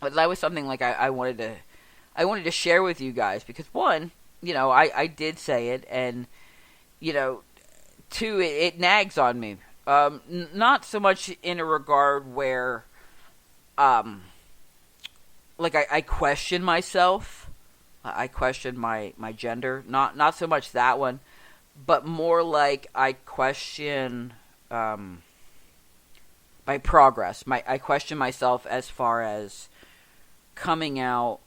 But that was something like I wanted to share with you guys because one, I did say it, and two, it nags on me. Not so much in a regard where, like I question myself, I question my gender. Not so much that one, but more like I question my progress. I question myself as far as coming out.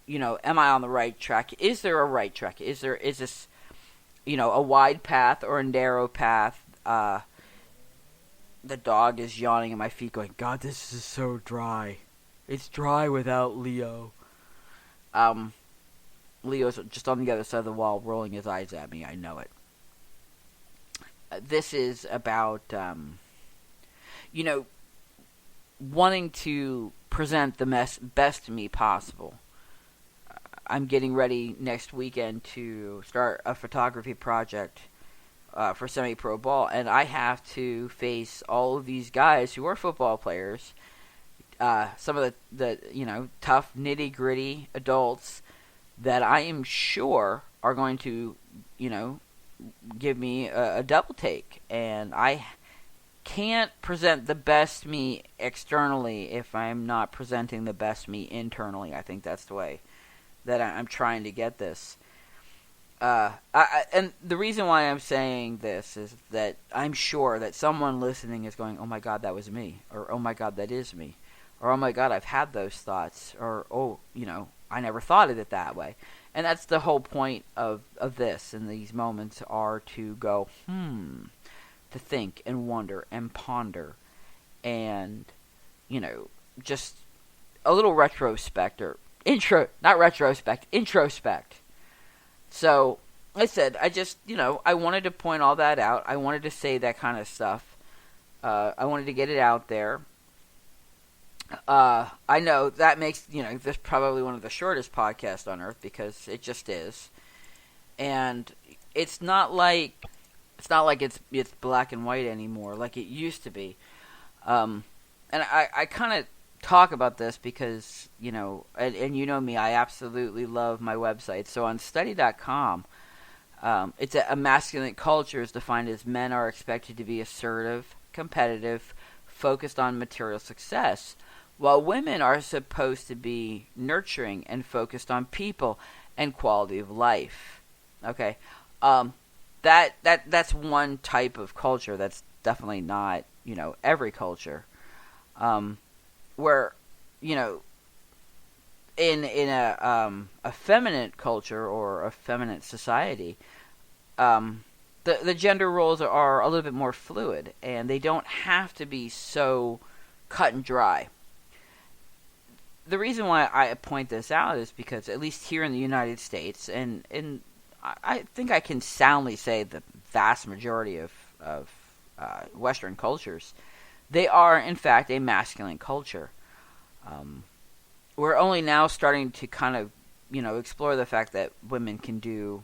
Am I on the right track? Is there a right track? Is this a wide path or a narrow path? The dog is yawning at my feet, going, "God, this is so dry. It's dry without Leo." Leo's just on the other side of the wall, rolling his eyes at me. I know it. This is about, wanting to present the best me possible. I'm getting ready next weekend to start a photography project for semi-pro ball, and I have to face all of these guys who are football players, some of the tough, nitty-gritty adults that I am sure are going to, give me a double take, and I can't present the best me externally if I'm not presenting the best me internally. I think that's the way that I'm trying to get this. And the reason why I'm saying this is that I'm sure that someone listening is going, "Oh my God, that was me," or "Oh my God, that is me," or "Oh my God, I've had those thoughts," or "Oh, I never thought of it that way." And that's the whole point of this and these moments are to go, to think and wonder and ponder and, just a little introspect. So, like I said, I just, I wanted to point all that out. I wanted to say that kind of stuff. I wanted to get it out there. I know that makes, this probably one of the shortest podcasts on earth because it just is. And it's not like it's black and white anymore like it used to be. And I kind of talk about this because, and you know me, I absolutely love my website. So on study.com, it's a masculine culture is defined as men are expected to be assertive, competitive, focused on material success, while women are supposed to be nurturing and focused on people and quality of life. Okay, that's one type of culture. That's definitely not every culture. Where in a feminine culture or a feminine society, the gender roles are a little bit more fluid, and they don't have to be so cut and dry. The reason why I point this out is because, at least here in the United States, and I think I can soundly say the vast majority of Western cultures, they are, in fact, a masculine culture. We're only now starting to kind of, explore the fact that women can do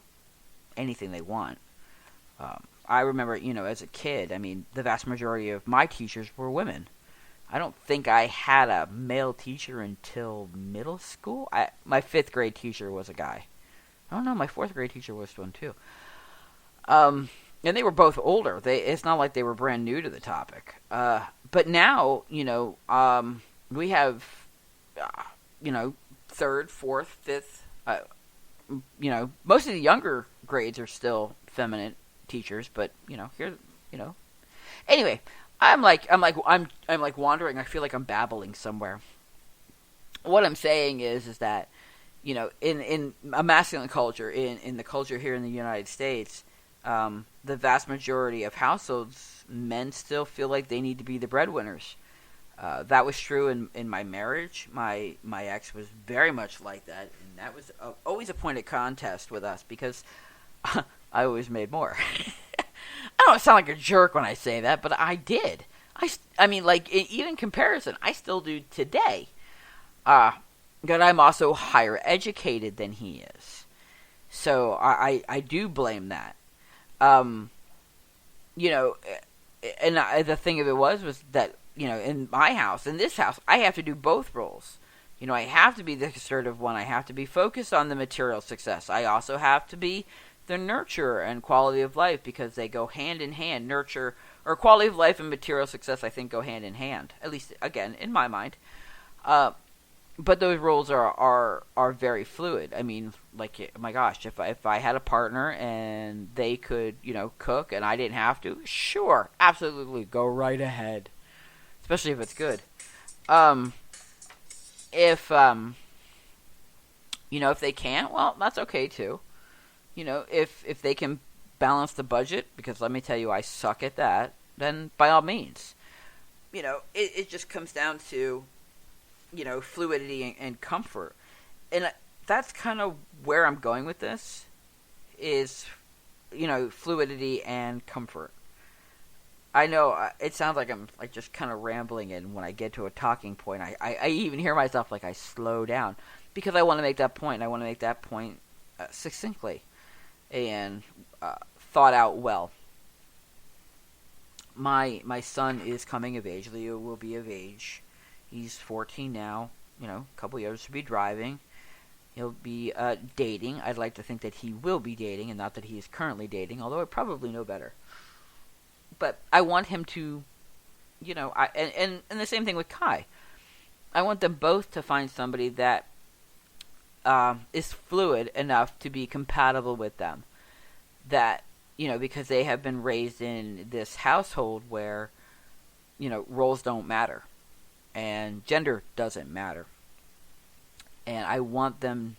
anything they want. I remember, as a kid, the vast majority of my teachers were women. I don't think I had a male teacher until middle school. My 5th grade teacher was a guy. I don't know, my 4th grade teacher was one too. And they were both older. It's not like they were brand new to the topic. But now, we have, 3rd, 4th, 5th. Most of the younger grades are still feminine teachers, but here, Anyway, I'm like wandering. I feel like I'm babbling somewhere. What I'm saying is that, in a masculine culture, in the culture here in the United States, the vast majority of households, men still feel like they need to be the breadwinners. That was true in my marriage. My ex was very much like that, and that was always a point of contest with us because I always made more. I don't sound like a jerk when I say that, but I did. Even in comparison, I still do today. But I'm also higher educated than he is. So I do blame that. And the thing of it was that, in my house, in this house, I have to do both roles. I have to be the assertive one. I have to be focused on the material success. I also have to be the nurturer and quality of life, because they go hand in hand. Nurture or quality of life and material success, I think, go hand in hand. At least, again, in my mind. But those roles are very fluid. I mean, like, my gosh, if I had a partner and they could, cook and I didn't have to, sure, absolutely, go right ahead. Especially if it's good. If they can't, well, that's okay too. If they can balance the budget, because let me tell you, I suck at that, then by all means. It just comes down to, fluidity and comfort. And that's kind of where I'm going with this, is, fluidity and comfort. I know it sounds like I'm like just kind of rambling, and when I get to a talking point, I even hear myself like I slow down, because I want to make that point, and I want to make that point succinctly and thought out well. My son is coming of age. Leo will be of age. He's 14 now. A couple years to be driving. He'll be dating. I'd like to think that he will be dating, and not that he is currently dating, although I probably know better. But I want him to, and the same thing with Kai. I want them both to find somebody that is fluid enough to be compatible with them. That, because they have been raised in this household where, roles don't matter. And gender doesn't matter. And I want them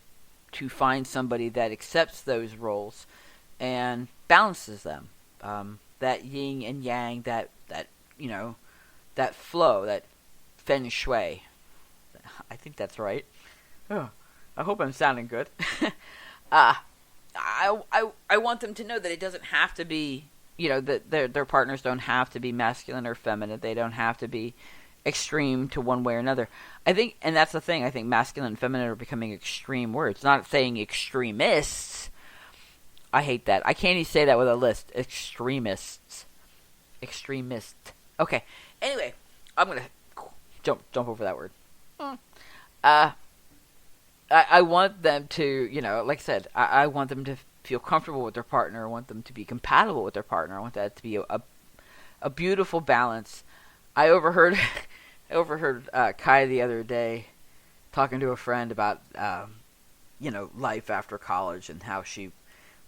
to find somebody that accepts those roles and balances them. That yin and yang, that flow, that feng shui. I think that's right. Oh, I hope I'm sounding good. I want them to know that it doesn't have to be, that their partners don't have to be masculine or feminine. They don't have to be extreme to one way or another. I think, and that's the thing, I think masculine and feminine are becoming extreme words. Not saying extremists. I hate that. I can't even say that with a list. Extremists. Okay. Anyway, I'm going to jump over that word. I want them to, like I said, I want them to feel comfortable with their partner. I want them to be compatible with their partner. I want that to be a beautiful balance. I overheard Kai the other day talking to a friend about, life after college and how she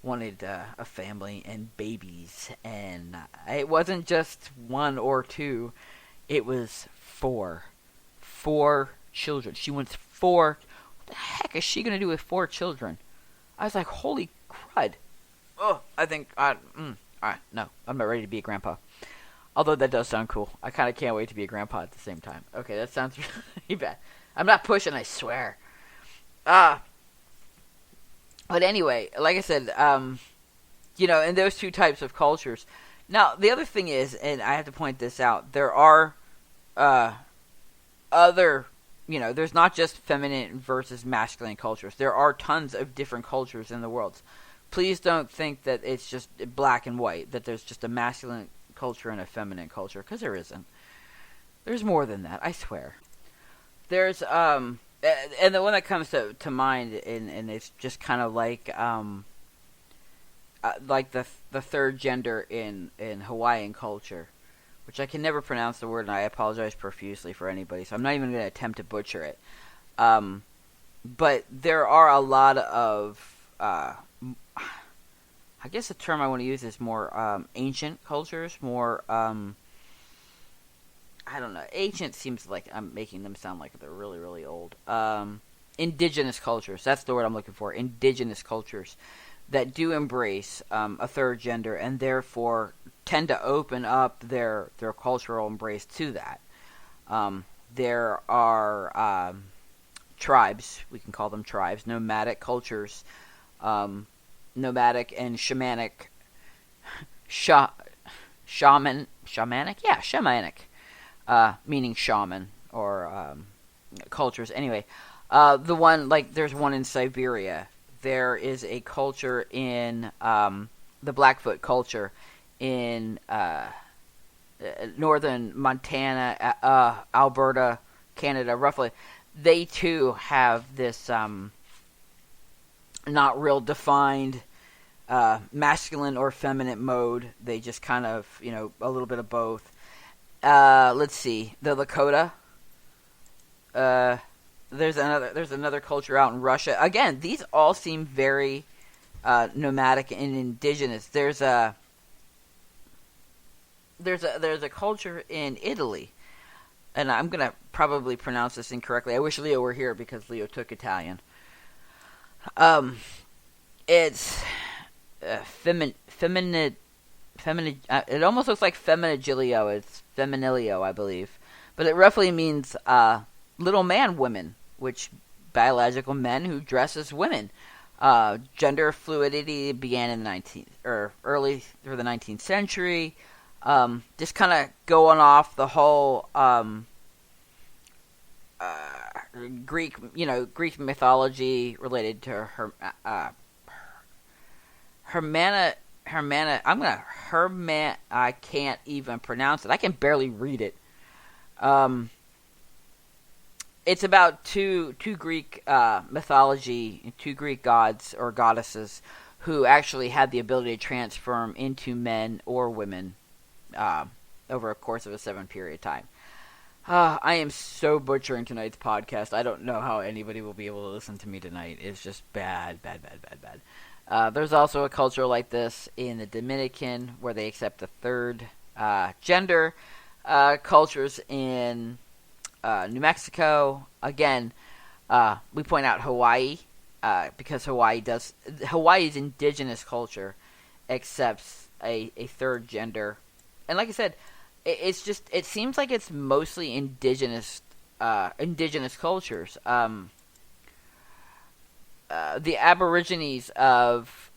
wanted a family and babies. And it wasn't just one or two. It was four. 4 children. She wants 4. What the heck is she going to do with 4 children? I was like, holy crud. Oh, I think, no, I'm not ready to be a grandpa. Although that does sound cool. I kind of can't wait to be a grandpa at the same time. Okay, that sounds really bad. I'm not pushing, I swear. But anyway, like I said, in those two types of cultures. Now, the other thing is, and I have to point this out, there are other, there's not just feminine versus masculine cultures. There are tons of different cultures in the world. Please don't think that it's just black and white, that there's just a masculine culture and a feminine culture, because there isn't. There's more than that, I swear. There's, and the one that comes to mind, and it's just kind of like the third gender in Hawaiian culture, which I can never pronounce the word, and I apologize profusely for anybody, so I'm not even going to attempt to butcher it. But there are a lot of, I guess the term I want to use is more ancient cultures, more, I don't know, ancient seems like I'm making them sound like they're really, really old. Indigenous cultures, that's the word I'm looking for, indigenous cultures that do embrace a third gender and therefore tend to open up their cultural embrace to that. There are tribes, we can call them tribes, nomadic cultures, nomadic and shamanic, meaning shaman, or cultures. Anyway, there's one in Siberia. There is a culture in the Blackfoot culture in northern Montana, Alberta, Canada, roughly. they too have this not real defined masculine or feminine mode. They just kind of, a little bit of both. Let's see, the Lakota. There's another culture out in Russia. Again, these all seem very nomadic and indigenous. There's a culture in Italy, and I'm gonna probably pronounce this incorrectly. I wish Leo were here because Leo took Italian. It's feminine. It almost looks like feminigilio. It's feminilio, I believe, but it roughly means little man women, which biological men who dress as women. Gender fluidity began in the early through the 19th century. Just kind of going off the whole Greek mythology related to I can't even pronounce it. I can barely read it. It's about two Greek mythology, two Greek gods or goddesses who actually had the ability to transform into men or women over a course of a 7-period time. I am so butchering tonight's podcast. I don't know how anybody will be able to listen to me tonight. It's just bad. There's also a culture like this in the Dominican where they accept the third gender. Cultures in New Mexico. Again, we point out Hawaii because Hawaii's indigenous culture accepts a third gender. And like I said, it seems like it's mostly indigenous cultures. The Aborigines of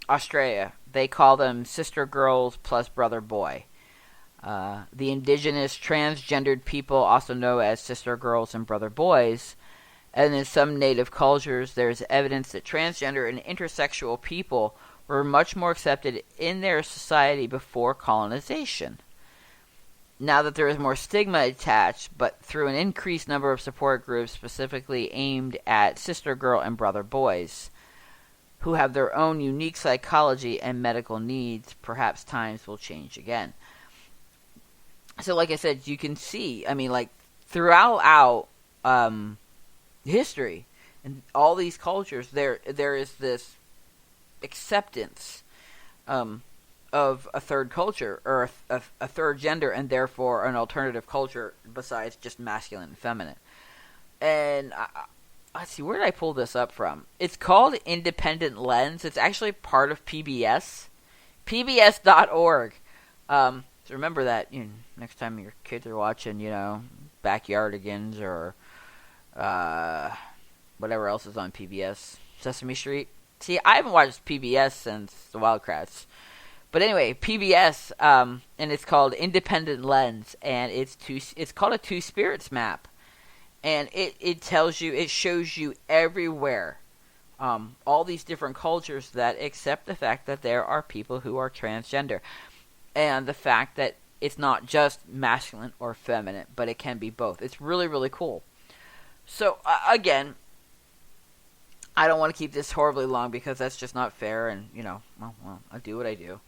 Australia, they call them sister girls plus brother boy. The indigenous transgendered people also known as sister girls and brother boys. And in some native cultures, there's evidence that transgender and intersexual people were much more accepted in their society before colonization. Now that there is more stigma attached, but through an increased number of support groups specifically aimed at sister girl and brother boys, who have their own unique psychology and medical needs, perhaps times will change again. So like I said, you can see, throughout history, and all these cultures, there is this acceptance of a third culture, or a third gender, and therefore an alternative culture besides just masculine and feminine. And let's see, where did I pull this up from? It's called Independent Lens. It's actually part of PBS. PBS.org. So remember that next time your kids are watching, Backyardigans or whatever else is on PBS. Sesame Street. See, I haven't watched PBS since the Wildcrats. But anyway, PBS, and it's called Independent Lens, and it's called a Two Spirits map. And it shows you everywhere, all these different cultures that accept the fact that there are people who are transgender. And the fact that it's not just masculine or feminine, but it can be both. It's really, really cool. So, again, I don't want to keep this horribly long because that's just not fair. And, I do what I do.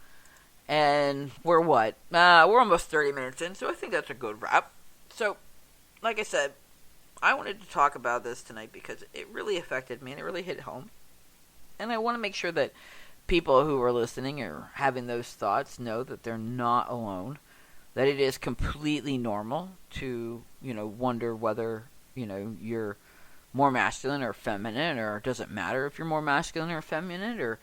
And we're what? We're almost 30 minutes in, so I think that's a good wrap. So, like I said, I wanted to talk about this tonight because it really affected me and it really hit home. And I want to make sure that people who are listening or having those thoughts know that they're not alone. That it is completely normal to, wonder whether, you're more masculine or feminine, or does it matter if you're more masculine or feminine, or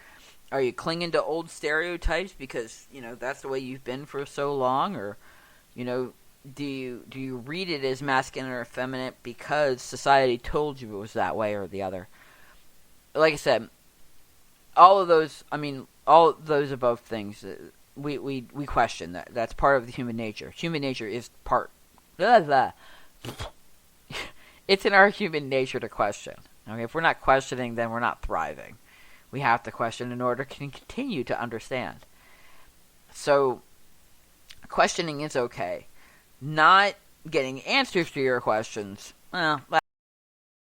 are you clinging to old stereotypes because, that's the way you've been for so long, or, do you read it as masculine or feminine because society told you it was that way or the other? Like I said, all those above things, we question that. That's part of the human nature. Human nature is part. It's in our human nature to question. Okay, if we're not questioning, then we're not thriving. We have to question in order to continue to understand. So, questioning is okay. Not getting answers to your questions well,